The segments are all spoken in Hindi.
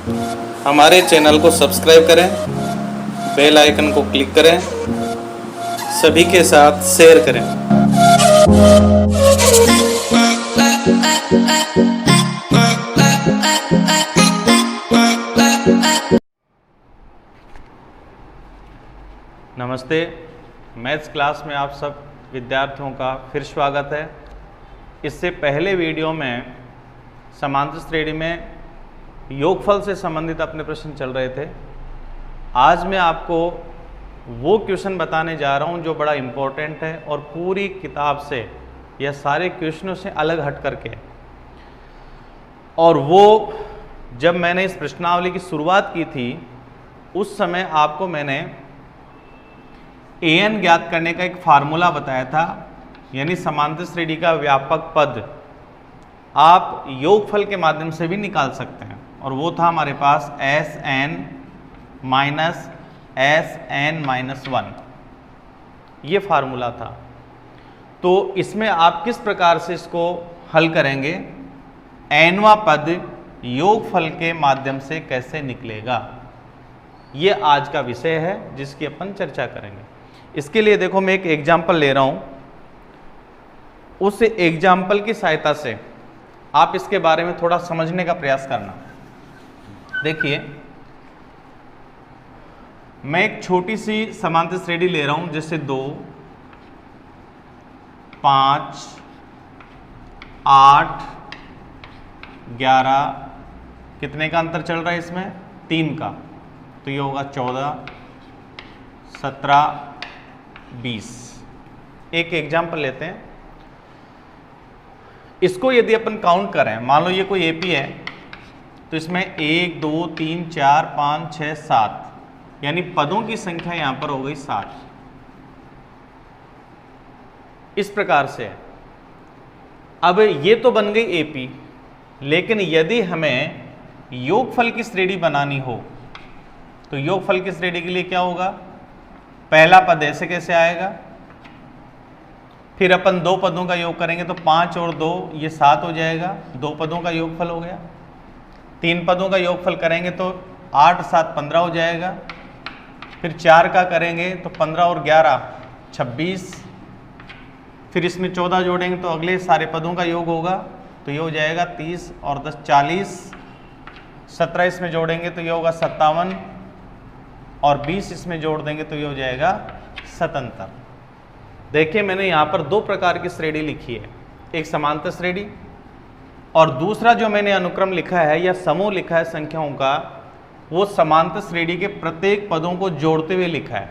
हमारे चैनल को सब्सक्राइब करें, बेल आइकन को क्लिक करें, सभी के साथ शेयर करें। नमस्ते, मैथ्स क्लास में आप सब विद्यार्थियों का फिर स्वागत है। इससे पहले वीडियो में समांतर श्रेणी में योगफल से संबंधित अपने प्रश्न चल रहे थे। आज मैं आपको वो क्वेश्चन बताने जा रहा हूँ जो बड़ा इम्पोर्टेंट है और पूरी किताब से या सारे क्वेश्चनों से अलग हट करके, और वो जब मैंने इस प्रश्नावली की शुरुआत की थी उस समय आपको मैंने an ज्ञात करने का एक फार्मूला बताया था, यानी समांतर श्रेणी का व्यापक पद आप योगफल के माध्यम से भी निकाल सकते हैं, और वो था हमारे पास Sn माइनस Sn-1, ये फार्मूला था। तो इसमें आप किस प्रकार से इसको हल करेंगे, nवां पद योगफल के माध्यम से कैसे निकलेगा, ये आज का विषय है जिसकी अपन चर्चा करेंगे। इसके लिए देखो मैं एक एग्जाम्पल ले रहा हूं, उस एग्जाम्पल की सहायता से आप इसके बारे में थोड़ा समझने का प्रयास करना। देखिए, मैं एक छोटी सी समांतर श्रेणी ले रहा हूं, जैसे 2, 5, 8, 11, कितने का अंतर चल रहा है इसमें, 3 का, तो ये होगा 14, 17, 20। एक एग्जाम्पल लेते हैं, इसको यदि अपन काउंट करें, मान लो ये कोई एपी है, तो इसमें 1, 2, 3, 4, 5, 6, 7, यानी पदों की संख्या यहां पर हो गई 7। इस प्रकार से अब ये तो बन गई एपी, लेकिन यदि हमें योगफल की श्रेणी बनानी हो तो योगफल की श्रेणी के लिए क्या होगा, पहला पद ऐसे कैसे आएगा, फिर अपन 2 पदों का योग करेंगे तो 5 और 2 ये 7 हो जाएगा, 2 पदों का योगफल हो गया। 3 पदों का योगफल करेंगे तो 8, 7, 15 हो जाएगा। फिर 4 का करेंगे तो 15 और 11 26, फिर इसमें 14 जोड़ेंगे तो अगले सारे पदों का योग होगा, तो ये हो जाएगा 30 और 10 40, 17 इसमें जोड़ेंगे तो ये होगा 57, और 20 इसमें जोड़ देंगे तो ये हो जाएगा 77। देखिए, मैंने यहाँ पर 2 प्रकार की श्रेणी लिखी है, एक समांतर श्रेणी और दूसरा जो मैंने अनुक्रम लिखा है या समूह लिखा है संख्याओं का, वो समांतर श्रेणी के प्रत्येक पदों को जोड़ते हुए लिखा है।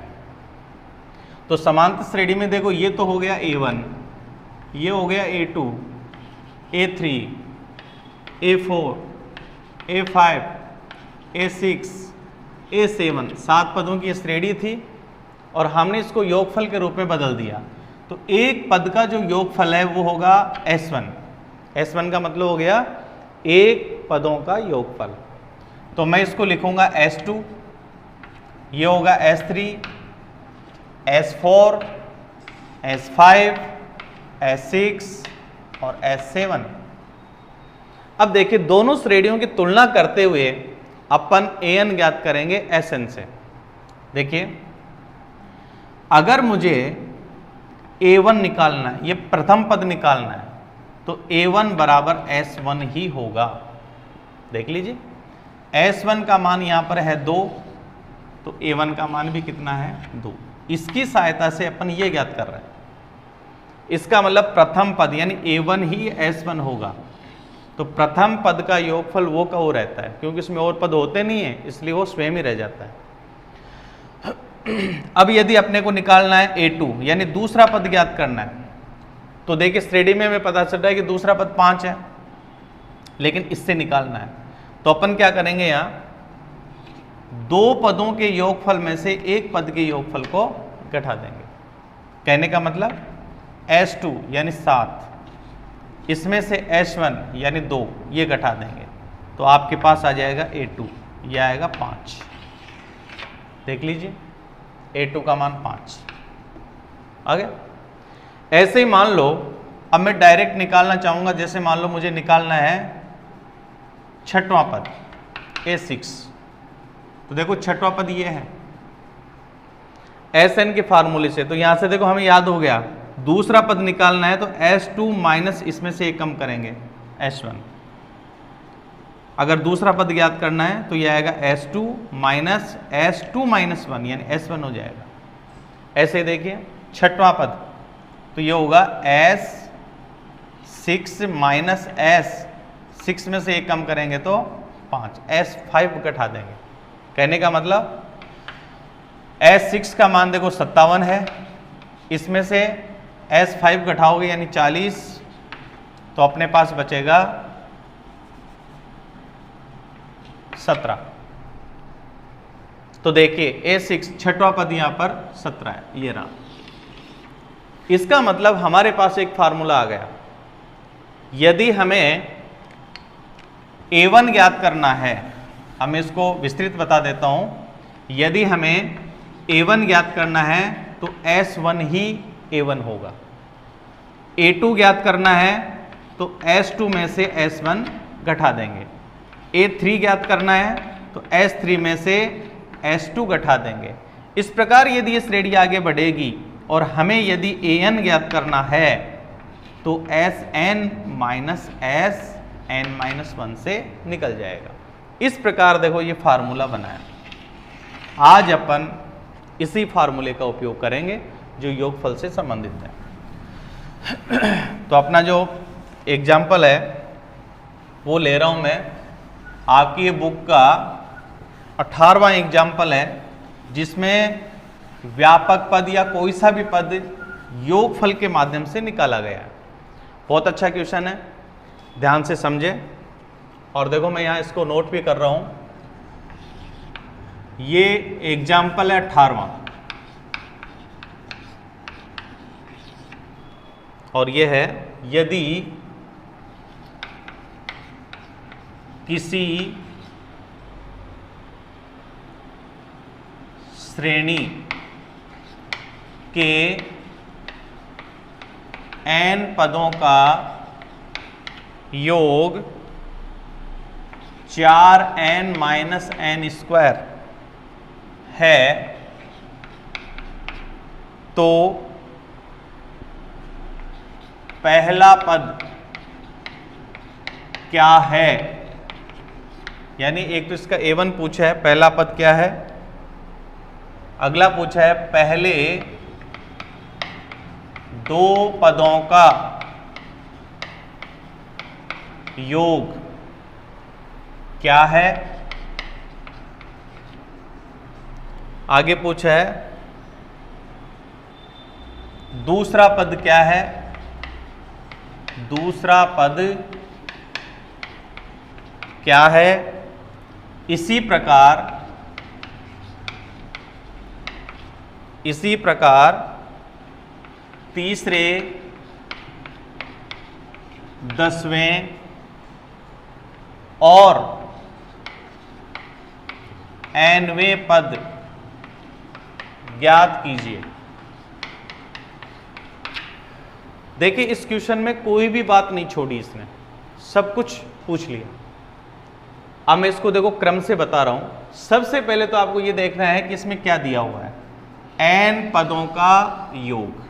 तो समांतर श्रेणी में देखो, ये तो हो गया A1, ये हो गया A2, A3, A4, A5, A6, A7, 7 पदों की श्रेणी थी और हमने इसको योगफल के रूप में बदल दिया। तो एक पद का जो योगफल है वो होगा S1। S1 का मतलब हो गया एक पदों का योगफल। तो मैं इसको लिखूंगा S2, ये होगा S3, S4, S5, S6 और S7। अब देखिए, दोनों श्रेणियों की तुलना करते हुए अपन an ज्ञात करेंगे Sn से। देखिए, अगर मुझे A1 निकालना है, ये प्रथम पद निकालना है, तो A1 बराबर S1 ही होगा। देख लीजिए, S1 का मान यहां पर है 2, तो A1 का मान भी कितना है, 2। इसकी सहायता से अपन ये ज्ञात कर रहे हैं, इसका मतलब प्रथम पद यानी A1 ही S1 होगा। तो प्रथम पद का योगफल वो का वो रहता है, क्योंकि इसमें और पद होते नहीं है, इसलिए वो स्वयं ही रह जाता है। अब यदि अपने को निकालना है A2 यानी दूसरा पद ज्ञात करना है, तो देखिए श्रेणी में हमें पता चल रहा है कि दूसरा पद 5 है, लेकिन इससे निकालना है तो अपन क्या करेंगे, यहाँ 2 पदों के योगफल में से एक पद के योगफल को घटा देंगे। कहने का मतलब S2 यानी 7, इसमें से S1 यानी 2 ये घटा देंगे, तो आपके पास आ जाएगा A2, ये आएगा 5। देख लीजिए, A2 का मान 5 आ गया। ऐसे ही मान लो, अब मैं डायरेक्ट निकालना चाहूंगा, जैसे मान लो मुझे निकालना है 6वां पद, A6। तो देखो छठवां पद ये है Sn के फार्मूले से, तो यहां से देखो हमें याद हो गया दूसरा पद निकालना है तो S2 माइनस इसमें से एक कम करेंगे S1। अगर दूसरा पद ज्ञात करना है तो यह आएगा S2 माइनस S2 माइनस 1 यानी S1 हो जाएगा। ऐसे देखिए छठवां पद तो ये होगा S6 माइनस S6 में से एक कम करेंगे तो 5, S5 घटा देंगे। कहने का मतलब S6 का मान देखो 57 है, इसमें से S5 घटाओगे यानी 40, तो अपने पास बचेगा 17। तो देखिए A6 छठवां पद यहां पर 17 है, ये रहा। इसका मतलब हमारे पास एक फार्मूला आ गया। यदि हमें A1 ज्ञात करना है, हम इसको विस्तृत बता देता हूं। यदि हमें A1 ज्ञात करना है तो S1 ही A1 होगा। A2 ज्ञात करना है तो S2 में से S1 घटा देंगे। A3 ज्ञात करना है तो S3 में से S2 घटा देंगे। इस प्रकार यदि ये श्रेणी आगे बढ़ेगी और हमें यदि An ज्ञात करना है तो Sn माइनस Sn माइनस 1 से निकल जाएगा। इस प्रकार देखो ये फार्मूला बनाया। आज अपन इसी फार्मूले का उपयोग करेंगे जो योगफल से संबंधित है। तो अपना जो एग्जाम्पल है वो ले रहा हूं मैं, आपकी ये बुक का 18वां एग्जाम्पल है, जिसमें व्यापक पद या कोई सा भी पद योगफल के माध्यम से निकाला गया है। बहुत अच्छा क्वेश्चन है, ध्यान से समझे। और देखो मैं यहाँ इसको नोट भी कर रहा हूँ। ये एग्जाम्पल है 18वां और ये है यदि किसी श्रेणी के n पदों का योग 4n माइनस n स्क्वायर है तो पहला पद क्या है। यानी एक तो इसका A1 पूछा है, पहला पद क्या है। अगला पूछा है पहले दो पदों का योग क्या है। आगे पूछा है दूसरा पद क्या है, दूसरा पद क्या है। इसी प्रकार तीसरे 10वें और nवें पद ज्ञात कीजिए। देखिए इस क्वेश्चन में कोई भी बात नहीं छोड़ी, इसने सब कुछ पूछ लिया। अब मैं इसको देखो क्रम से बता रहा हूं। सबसे पहले तो आपको ये देखना है कि इसमें क्या दिया हुआ है, n पदों का योग।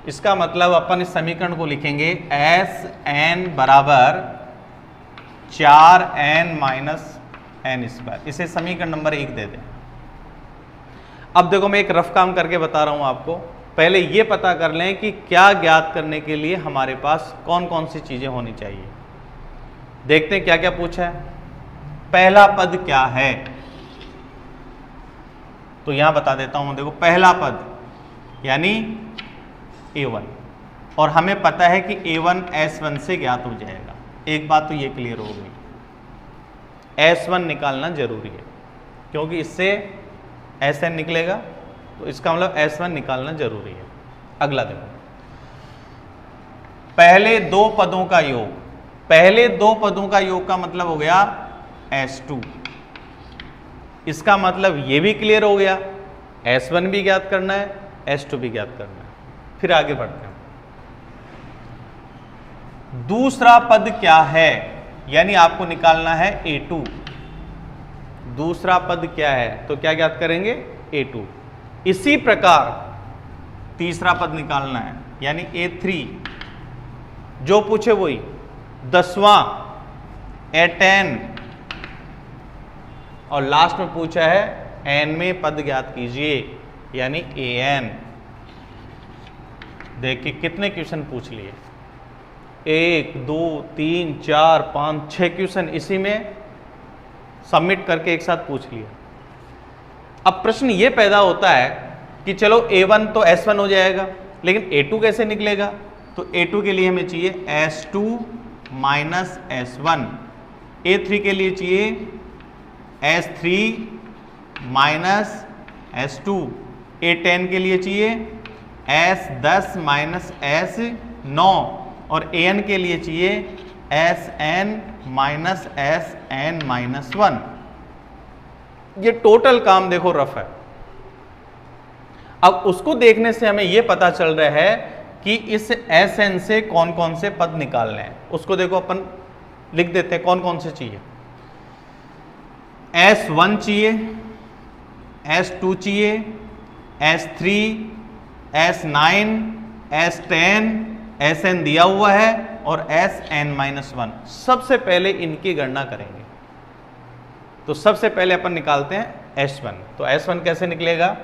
इसका मतलब अपन इस समीकरण को लिखेंगे Sn बराबर 4n माइनस n स्क्वायर। इसे समीकरण नंबर 1 दे दें। अब देखो मैं एक रफ काम करके बता रहा हूं आपको। पहले ये पता कर लें कि क्या ज्ञात करने के लिए हमारे पास कौन कौन सी चीजें होनी चाहिए। देखते हैं क्या क्या पूछा है। पहला पद क्या है, तो यहां बता देता हूं। देखो पहला पद यानी A1, और हमें पता है कि A1 S1 से ज्ञात हो जाएगा। एक बात तो ये क्लियर हो गई, S1 निकालना जरूरी है क्योंकि इससे Sn निकलेगा, तो इसका मतलब S1 निकालना जरूरी है। अगला देखो पहले दो पदों का योग। पहले दो पदों का योग का मतलब हो गया S2। इसका मतलब ये भी क्लियर हो गया, S1 भी ज्ञात करना है, S2 भी ज्ञात करना है। फिर आगे बढ़ते हैं। दूसरा पद क्या है, यानी आपको निकालना है A2। दूसरा पद क्या है, तो क्या ज्ञात करेंगे, A2। इसी प्रकार तीसरा पद निकालना है, यानी A3, जो पूछे वही, 10वां A10, और लास्ट में पूछा है nवें पद ज्ञात कीजिए, यानी AN। देखिए कितने क्वेश्चन पूछ लिए, 1 2 3 4 5 6 क्वेश्चन इसी में सबमिट करके एक साथ पूछ लिया। अब प्रश्न ये पैदा होता है कि चलो A1 तो S1 हो जाएगा, लेकिन A2 कैसे निकलेगा, तो A2 के लिए हमें चाहिए S2 माइनस S1, A3 के लिए चाहिए S3 माइनस S2, A10 के लिए चाहिए S10 माइनस S9, और AN के लिए चाहिए SN माइनस SN माइनस 1। ये टोटल काम देखो रफ है। अब उसको देखने से हमें यह पता चल रहा है कि इस SN से कौन कौन से पद निकालने हैं। उसको देखो अपन लिख देते हैं कौन कौन से चाहिए। S1 चाहिए, S2 चाहिए, S3, S9, S10, SN दिया हुआ है और SN-1। सबसे पहले इनकी गणना करेंगे। तो सबसे पहले अपन निकालते हैं S1। तो S1 कैसे निकलेगा,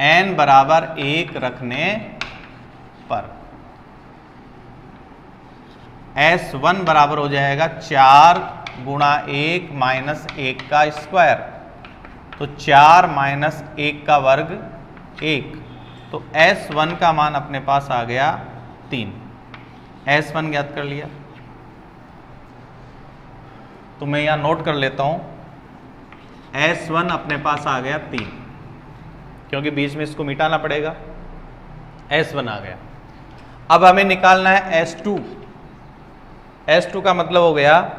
n बराबर 1 रखने पर S1 बराबर हो जाएगा 4 गुणा 1 माइनस 1 का स्क्वायर, तो 4 माइनस 1 का वर्ग 1, तो S1 का मान अपने पास आ गया 3। S1 ज्ञात कर लिया। तो मैं यहां नोट कर लेता हूं, S1 अपने पास आ गया 3, क्योंकि बीच में इसको मिटाना पड़ेगा। S1 आ गया। अब हमें निकालना है S2। S2 का मतलब हो गया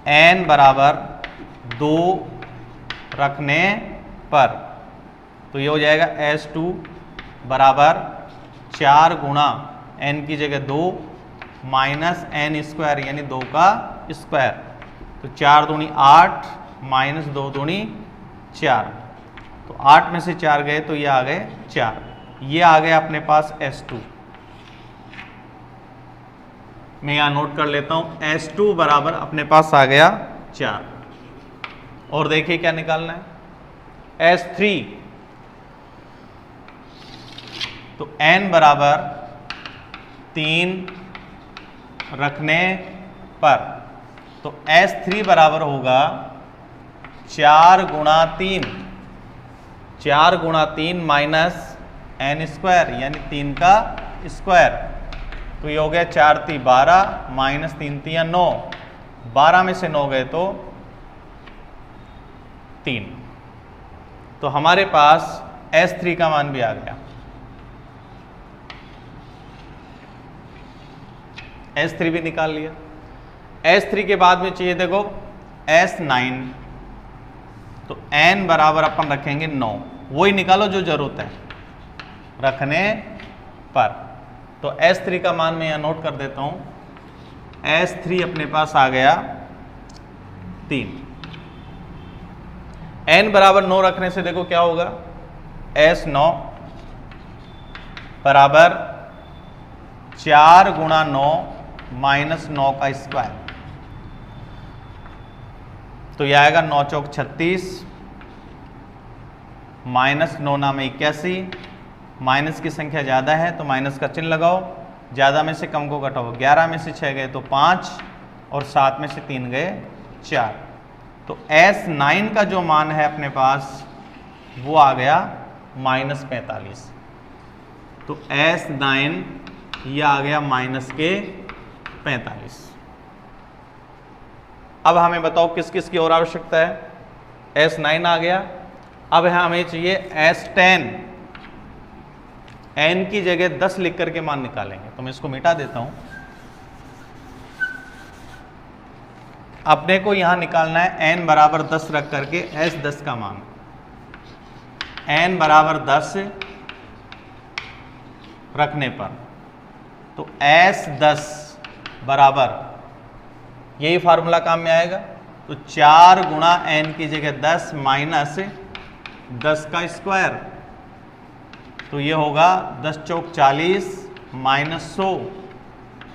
n बराबर 2 रखने पर, तो ये हो जाएगा S2 बराबर 4 गुणा n की जगह 2 माइनस n स्क्वायर, यानी 2 का स्क्वायर, तो 4 दूनी 8 माइनस 2 दूनी 4, तो 8 में से 4 गए तो ये आ गए 4। ये आ गया अपने पास S2। मैं यहां नोट कर लेता हूं, S2 बराबर अपने पास आ गया 4। और देखिए क्या निकालना है, S3, तो n बराबर 3 रखने पर, तो S3 बराबर होगा 4 गुणा 3, 4 गुणा 3 माइनस n स्क्वायर, यानी 3 का स्क्वायर, तो ये हो गया 4 × 3 = 12 माइनस 3 × 3 = 9, 12 में से 9 गए तो 3, तो हमारे पास S3 का मान भी आ गया। S3 भी निकाल लिया। S3 के बाद में चाहिए देखो S9, तो n बराबर अपन रखेंगे 9, वही निकालो जो जरूरत है रखने पर, तो S3 का मान मैं यहां नोट कर देता हूं, S3 अपने पास आ गया 3। n बराबर 9 रखने से देखो क्या होगा, S9 बराबर 4 गुणा 9 माइनस 9 का स्क्वायर, तो यह आएगा 9 चौक 36 माइनस 9 नाम 81, माइनस की संख्या ज़्यादा है तो माइनस का चिन्ह लगाओ, ज़्यादा में से कम को घटाओ, 11 में से 6 गए तो 5 और 7 में से 3 गए 4, तो S9 का जो मान है अपने पास वो आ गया -45, तो S9 ये आ गया -45। अब हमें बताओ किस किस की और आवश्यकता है, S9 आ गया। अब हमें चाहिए S10, n की जगह 10 लिख करके मान निकालेंगे, तो मैं इसको मिटा देता हूं। अपने को यहां निकालना है n बराबर 10 रख करके S10 का मान, n बराबर 10 रखने पर, तो S10 बराबर, यही फार्मूला काम में आएगा, तो तो 4 गुणा n की जगह 10 माइनस 10 का स्क्वायर, तो ये होगा 10 चौक 40 माइनस 100,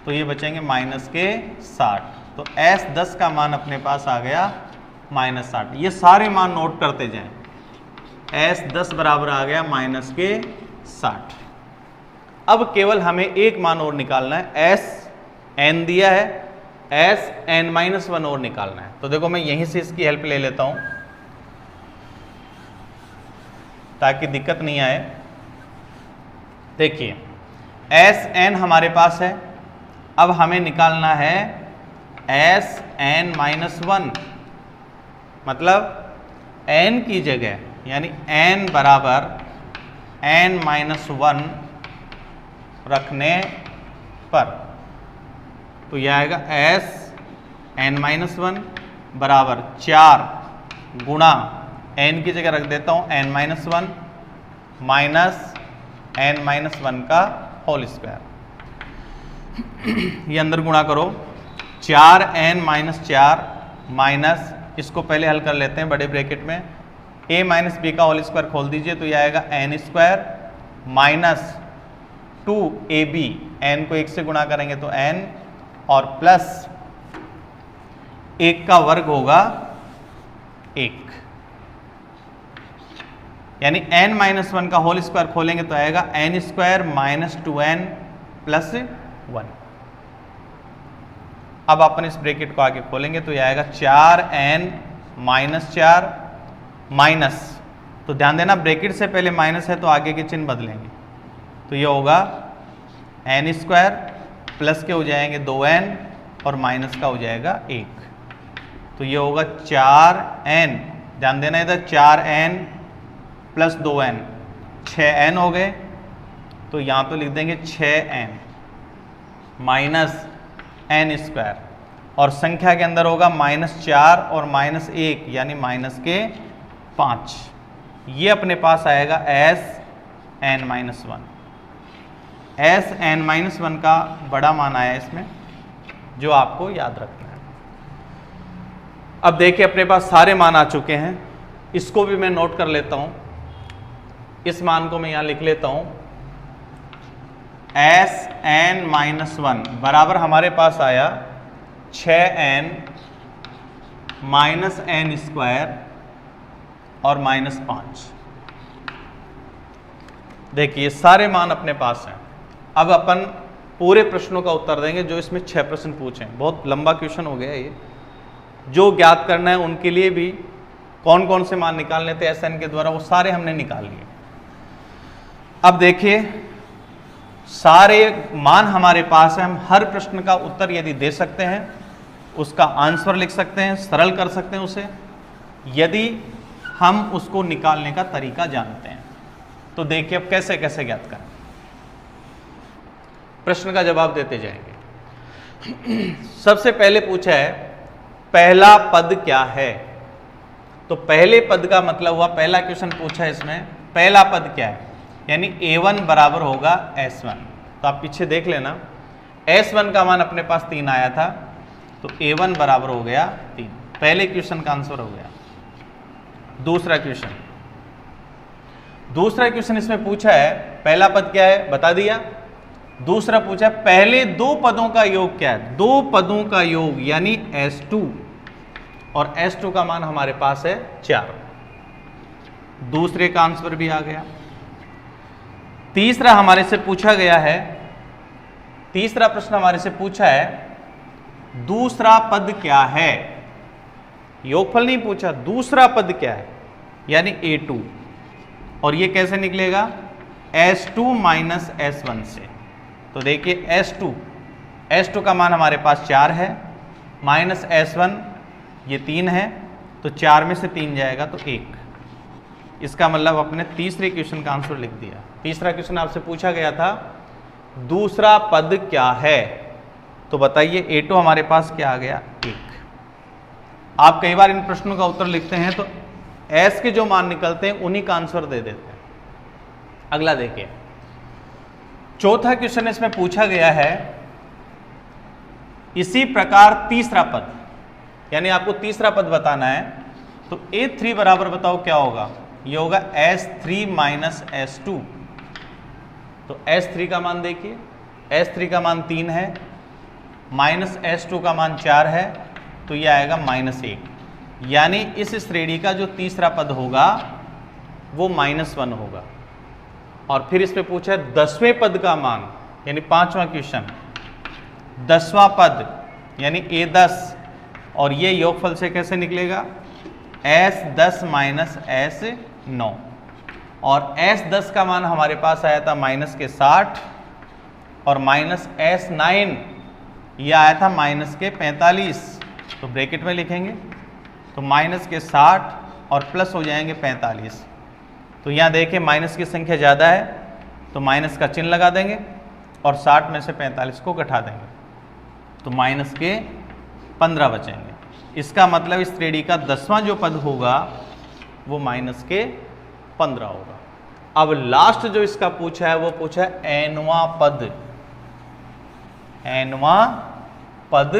तो ये बचेंगे माइनस के 60। तो S 10 का मान अपने पास आ गया माइनस 60। ये सारे मान नोट करते जाएं। S 10 बराबर आ गया माइनस के 60। अब केवल हमें एक मान और निकालना है, S n दिया है, S n माइनस 1 और निकालना है। तो देखो मैं यहीं से इसकी हेल्प ले लेता हूं ताकि दिक्कत नहीं आए। देखिए S n हमारे पास है, अब हमें निकालना है S n माइनस 1, मतलब n की जगह यानी n बराबर n माइनस 1 रखने पर तो यह आएगा S n माइनस 1 बराबर 4 गुणा n की जगह रख देता हूं n minus 1 minus n minus 1 का होल स्क्वायर। ये अंदर गुणा करो, 4n माइनस 4 माइनस, इसको पहले हल कर लेते हैं बड़े ब्रैकेट में, a माइनस बी का होल स्क्वायर खोल दीजिए तो यह आएगा n square minus 2ab, n को 1 से गुणा करेंगे तो n, और प्लस 1 का वर्ग होगा 1, यानी n माइनस 1 का होल स्क्वायर खोलेंगे तो आएगा n square minus 2n plus 1। अब अपन इस ब्रैकेट को आगे खोलेंगे तो यह आएगा 4n माइनस 4 माइनस, तो ध्यान देना ब्रैकेट से पहले माइनस है तो आगे के चिन्ह बदलेंगे, तो यह होगा n स्क्वायर प्लस के हो जाएंगे 2n और माइनस का हो जाएगा 1, तो ये होगा 4n, ध्यान देना इधर 4n प्लस 2n 6n हो गए, तो यहाँ तो लिख देंगे 6n माइनस n स्क्वायर, और संख्या के अंदर होगा माइनस 4 और माइनस 1 यानी माइनस के 5। ये अपने पास आएगा S n minus 1। S n minus 1 का बड़ा मान आया इसमें, जो आपको याद रखना है। अब देखिए अपने पास सारे मान आ चुके हैं, इसको भी मैं नोट कर लेता हूं। इस मान को मैं यहां लिख लेता हूं, S n माइनस 1 बराबर हमारे पास आया 6n माइनस n स्क्वायर और माइनस 5। देखिए सारे मान अपने पास हैं। अब अपन पूरे प्रश्नों का उत्तर देंगे जो इसमें 6 प्रश्न पूछे हैं। बहुत लंबा क्वेश्चन हो गया ये, जो ज्ञात करना है उनके लिए भी कौन कौन से मान निकालने थे SN के द्वारा, वो सारे हमने निकाल लिए। अब देखिए सारे मान हमारे पास है, हम हर प्रश्न का उत्तर यदि दे सकते हैं, उसका आंसर लिख सकते हैं, सरल कर सकते हैं उसे, यदि हम उसको निकालने का तरीका जानते हैं। तो देखिए अब कैसे कैसे ज्ञात करें, प्रश्न का जवाब देते जाएंगे। सबसे पहले पूछा है पहला पद क्या है, तो पहले पद का मतलब हुआ, पहला क्वेश्चन पूछा है इसमें पहला पद क्या है, यानी a1 बराबर होगा s1। तो आप पीछे देख लेना, s1 का मान अपने पास 3 आया था, तो a1 बराबर हो गया 3। पहले क्वेश्चन का आंसर हो गया। दूसरा क्वेश्चन इसमें पूछा है पहला पद क्या है, बता दिया। दूसरा पूछा पहले दो पदों का योग क्या है, दो पदों का योग यानी s2, और s2 का मान हमारे पास है 4। दूसरे का आंसर भी आ गया। तीसरा हमारे से पूछा गया है, तीसरा प्रश्न हमारे से पूछा है दूसरा पद क्या है, योगफल नहीं पूछा, दूसरा पद क्या है यानी a2, और ये कैसे निकलेगा s2 माइनस s1 से। तो देखिए s2 का मान हमारे पास 4 है, माइनस s1 ये 3 है, तो 4 में से 3 जाएगा तो 1। इसका मतलब अपने तीसरे क्वेश्चन का आंसर लिख दिया। तीसरा क्वेश्चन आपसे पूछा गया था दूसरा पद क्या है, तो बताइए a2 हमारे पास क्या आ गया 1। आप कई बार इन प्रश्नों का उत्तर लिखते हैं तो s के जो मान निकलते हैं उन्हीं का आंसर दे देते हैं। अगला देखिए, चौथा क्वेश्चन इसमें पूछा गया है इसी प्रकार तीसरा पद, यानी आपको तीसरा पद बताना है। तो A3 बराबर बताओ क्या होगा, ये होगा S3 माइनस S2। तो S3 का मान देखिए, S3 का मान 3 है, माइनस S2 का मान 4 है, तो ये आएगा -1। यानी इस श्रेणी का जो तीसरा पद होगा वो -1 होगा। और फिर इस पे पूछा है 10वें पद का मान, यानी 5वां क्वेश्चन, 10वां पद यानी A10, और ये योगफल से कैसे निकलेगा, S10 माइनस S9। और S10 का मान हमारे पास आया था -60, और माइनस S9 ये आया था -45। तो ब्रैकेट में लिखेंगे तो -60 और प्लस हो जाएंगे 45। तो यहाँ देखिए माइनस की संख्या ज़्यादा है तो माइनस का चिन्ह लगा देंगे और 60 में से 45 को घटा देंगे, तो -15 बचेंगे। इसका मतलब इस श्रेणी का 10वां जो पद होगा वो -15 होगा। अब लास्ट जो इसका पूछा है वो पूछा है nवां पद। nवां पद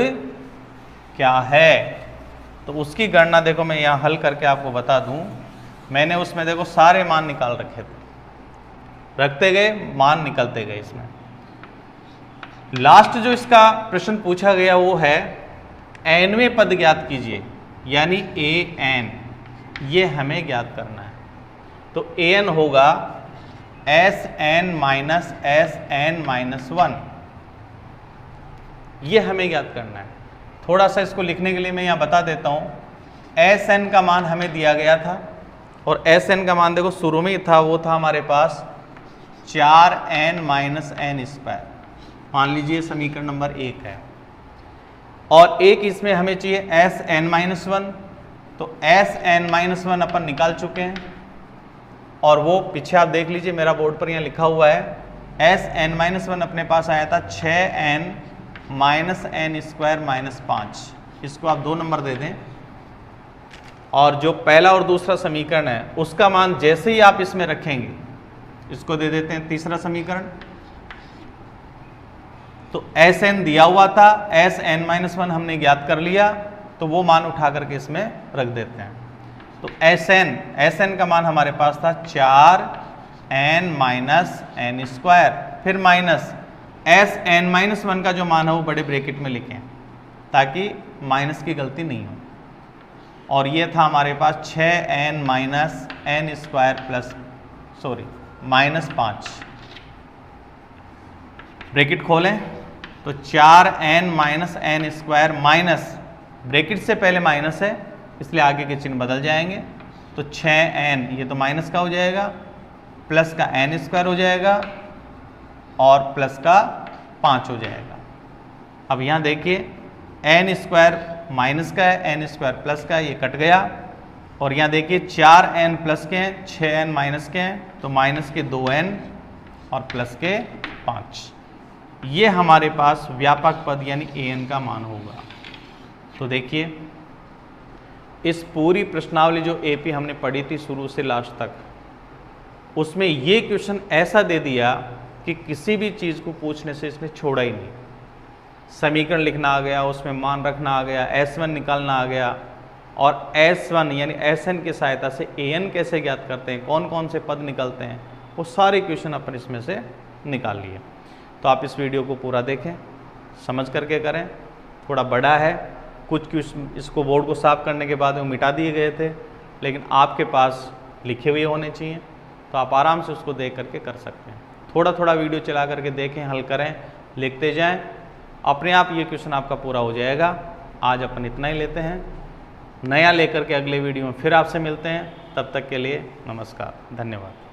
क्या है, तो उसकी गणना देखो मैं यहाँ हल करके आपको बता दूं। मैंने उसमें देखो सारे मान निकाल रखे थे, रखते गए मान निकलते गए। इसमें लास्ट जो इसका प्रश्न पूछा गया वो है nवें पद ज्ञात कीजिए, यानी an, ये हमें ज्ञात करना है। तो an होगा Sn माइनस Sn-1, ये हमें ज्ञात करना है। थोड़ा सा इसको लिखने के लिए मैं यहाँ बता देता हूँ। Sn का मान हमें दिया गया था, और Sn का मान देखो शुरू में ही था, वो था हमारे पास 4n माइनस n स्क्वायर। मान लीजिए समीकरण नंबर 1 है, और एक इसमें हमें चाहिए Sn-1, तो Sn-1 अपन निकाल चुके हैं, और वो पीछे आप देख लीजिए मेरा बोर्ड पर यहाँ लिखा हुआ है। Sn-1 अपने पास आया था 6n minus n square minus 5, इसको आप 2 नंबर दे दें। और जो पहला और दूसरा समीकरण है उसका मान जैसे ही आप इसमें रखेंगे, इसको दे देते हैं तीसरा समीकरण। तो Sn दिया हुआ था, Sn-1 हमने ज्ञात कर लिया, तो वो मान उठा करके इसमें रख देते हैं। तो Sn का मान हमारे पास था 4n माइनस n स्क्वायर, फिर माइनस Sn-1 का जो मान है वो बड़े ब्रैकेट में लिखें ताकि माइनस की गलती नहीं हो। और ये था हमारे पास 6n minus n square plus -5। Bracket खोलें तो 4n minus n square minus, bracket से पहले माइनस है इसलिए आगे के चिन्ह बदल जाएंगे। तो 6n ये तो माइनस का हो जाएगा, प्लस का n स्क्वायर हो जाएगा, और प्लस का 5 हो जाएगा। अब यहाँ देखिए n स्क्वायर माइनस का है, n स्क्वायर प्लस का है, ये कट गया। और यहाँ देखिए 4n प्लस के हैं, 6n माइनस के हैं, तो माइनस के 2n और प्लस के 5। ये हमारे पास व्यापक पद यानी an का मान होगा। तो देखिए इस पूरी प्रश्नावली जो AP हमने पढ़ी थी शुरू से लास्ट तक, उसमें ये क्वेश्चन ऐसा दे दिया कि किसी भी चीज़ को पूछने से इसने छोड़ा ही नहीं। समीकरण लिखना आ गया, उसमें मान रखना आ गया, S1 निकालना आ गया, और S1 यानी Sn की सहायता से an कैसे ज्ञात करते हैं, कौन कौन से पद निकलते हैं, वो सारे क्वेश्चन अपन इसमें से निकाल लिए। तो आप इस वीडियो को पूरा देखें, समझ करके करें। थोड़ा बड़ा है, कुछ क्वेश्चन इसको बोर्ड को साफ करने के बाद वो मिटा दिए गए थे, लेकिन आपके पास लिखे हुए होने चाहिए, तो आप आराम से उसको देख करके कर सकते हैं। थोड़ा थोड़ा वीडियो चला करके देखें, हल करें, लिखते जाएं, अपने आप ये क्वेश्चन आपका पूरा हो जाएगा। आज अपन इतना ही लेते हैं, नया लेकर के अगले वीडियो में फिर आपसे मिलते हैं। तब तक के लिए नमस्कार, धन्यवाद।